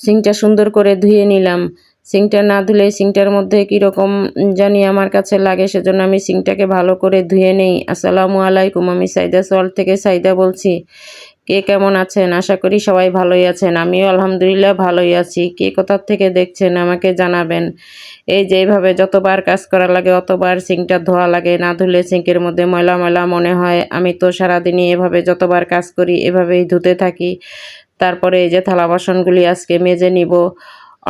সিঙ্কটা সুন্দর করে ধুয়ে নিলাম। সিঙ্কটা না ধুলে সিঙ্কটার মধ্যে কীরকম জানি আমার কাছে লাগে, সেজন্য আমি সিঙ্কটাকে ভালো করে ধুয়ে নেই। আসসালামু আলাইকুম, আমি সাইদা সোয়াল থেকে সাইদা বলছি। কে কেমন আছেন? আশা করি সবাই ভালোই আছেন। আমিও আলহামদুলিল্লাহ ভালোই আছি। কে কোথা থেকে দেখছেন আমাকে জানাবেন। এই যে এইভাবে যতবার কাজ করা লাগে অতবার সিঙ্কটা ধোয়া লাগে, না ধুলে সিঙ্কের মধ্যে ময়লা ময়লা মনে হয়। আমি তো সারাদিনই এভাবে যতবার কাজ করি এভাবেই ধুতে থাকি। তারপরে এই যে থালা বাসনগুলি আজকে মেজে নিব।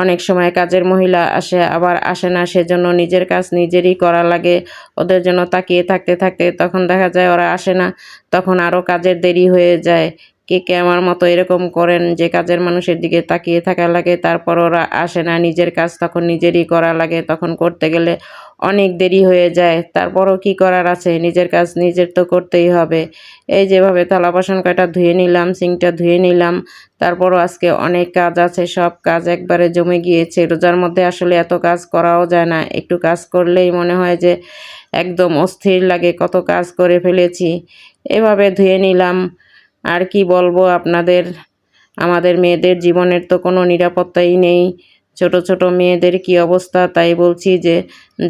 অনেক সময় কাজের মহিলা আসে, আবার আসে না, সেজন্য নিজের কাজ নিজেরই করা লাগে। ওদের জন্য তাকিয়ে থাকতে থাকতে তখন দেখা যায় ওরা আসে না, তখন আরও কাজের দেরি হয়ে যায়। কে কে আমার মতো এরকম করেন যে কাজের মানুষের দিকে তাকিয়ে থাকা লাগে, তারপর ওরা আসে না, নিজের কাজ তখন নিজেরই করা লাগে, তখন করতে গেলে অনেক দেরি হয়ে যায়। তারপরও কি করার আছে, নিজের কাজ নিজের তো করতেই হবে। এই যেভাবে থালা বাসন কয়টা ধুয়ে নিলাম, সিঙ্কটা ধুয়ে নিলাম। তারপরও আজকে অনেক কাজ আছে, সব কাজ একবারে জমে গিয়েছে। রোজার মধ্যে আসলে এত কাজ করাও যায় না, একটু কাজ করলেই মনে হয় যে একদম অস্থির লাগে, কত কাজ করে ফেলেছি। এভাবে ধুয়ে নিলাম। আর কি বলবো আপনাদের, আমাদের মেয়েদের জীবনের তো কোনো নিরাপত্তাই নেই। ছোট ছোট মেয়েদের কি অবস্থা, তাই বলছি যে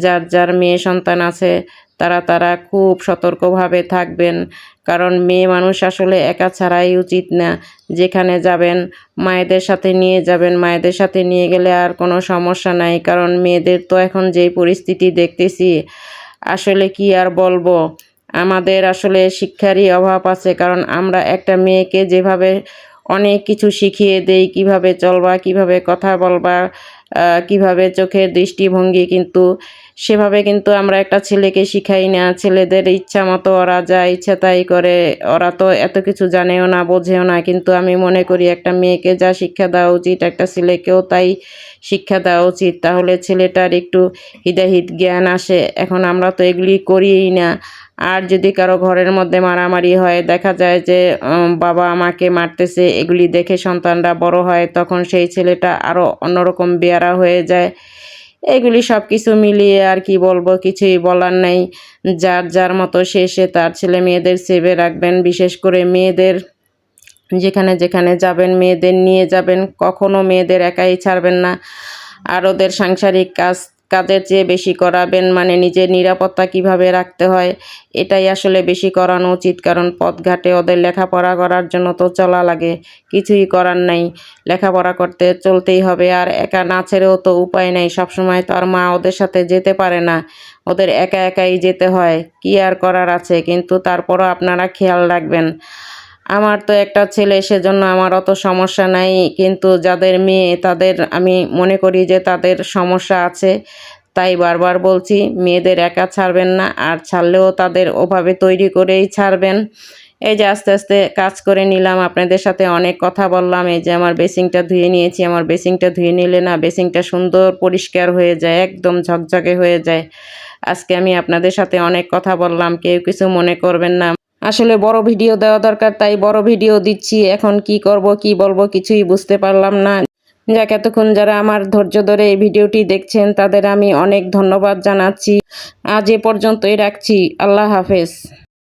যার যার মেয়ে সন্তান আছে তারা খুব সতর্কভাবে থাকবেন। কারণ মেয়ে মানুষ আসলে একা ছাড়াই উচিত না। যেখানে যাবেন মায়েদের সাথে নিয়ে যাবেন, মায়েদের সাথে নিয়ে গেলে আর কোনো সমস্যা নাই। কারণ মেয়েদের তো এখন যেই পরিস্থিতি দেখতেছি, আসলে কি আর বলবো, আমাদের আসলে শিক্ষারই অভাব আছে। কারণ আমরা একটা মেয়েকে যেভাবে অনেক কিছু শিখিয়ে দেই, কিভাবে চলবা, কিভাবে কথা বলবা, কিভাবে চোখের দৃষ্টিভঙ্গি, কিন্তু সেভাবে কিন্তু আমরা একটা ছেলেকে শিখাই না। ছেলেদের ইচ্ছা মতো ওরা যা ইচ্ছা তাই করে, ওরা তো এত কিছু জানেও না, বোঝেও না। কিন্তু আমি মনে করি একটা মেয়েকে যা শিক্ষা দেওয়া উচিত একটা ছেলেকেও তাই শিক্ষা দেওয়া উচিত, তাহলে ছেলেটার একটু হিদাহিত জ্ঞান আসে। এখন আমরা তো এগুলি করিই না। আর যদি কারো ঘরের মধ্যে মারামারি হয়, দেখা যায় যে বাবা আমাকে মারতেছে, এগুলি দেখে সন্তানরা বড় হয়, তখন সেই ছেলেটা আরও অন্যরকম বেয়ারা হয়ে যায়। এগুলি সব কিছু মিলিয়ে আর কি বলবো, কিছুই বলার নাই। যার যার মতো সে তার ছেলে মেয়েদের সেভে রাখবেন। বিশেষ করে মেয়েদের যেখানে যেখানে যাবেন মেয়েদের নিয়ে যাবেন, কখনো মেয়েদের একাই ছাড়বেন না। আর ওদের সাংসারিক কাজের চেয়ে বেশি করাবেন, মানে নিজের নিরাপত্তা কিভাবে রাখতে হয় এটাই আসলে বেশি করানো উচিত। কারণ পথঘাটে ওদের লেখাপড়া করার জন্য তো চলা লাগে, কিছুই করার নাই, লেখাপড়া করতে চলতেই হবে। আর একা না ছেড়েও তো উপায় নাই, সবসময় তো আর মা ওদের সাথে যেতে পারে না, ওদের একা একাই যেতে হয়, কি আর করার আছে। কিন্তু তারপরও আপনারা খেয়াল রাখবেন। আমার তো একটা ছেলে, সেজন্য আমার অত সমস্যা নাই। কিন্তু যাদের মেয়ে তাদের আমি মনে করি যে তাদের সমস্যা আছে। তাই বারবার বলছি, মেয়েদের একা ছাড়বেন না, আর ছাড়লেও তাদের ওভাবে তৈরি করেই ছাড়বেন। এই যে আস্তে আস্তে কাজ করে নিলাম, আপনাদের সাথে অনেক কথা বললাম। এই যে আমার বেসিংটা ধুয়ে নিয়েছি। আমার বেসিংটা ধুয়ে নিলে না বেসিংটা সুন্দর পরিষ্কার হয়ে যায়, একদম ঝকঝকে হয়ে যায়। আজকে আমি আপনাদের সাথে অনেক কথা বললাম, কেউ কিছু মনে করবেন না। আসলে বড় ভিডিও দেওয়া দরকার, তাই বড় ভিডিও দিচ্ছি। এখন কি করব কি বলবো কিছুই বুঝতে পারলাম না। যাক, এতক্ষণ যারা আমার ধৈর্য ধরে এই ভিডিওটি দেখছেন তাদের আমি অনেক ধন্যবাদ জানাচ্ছি। আজ এ পর্যন্তই রাখছি। আল্লাহ হাফেজ।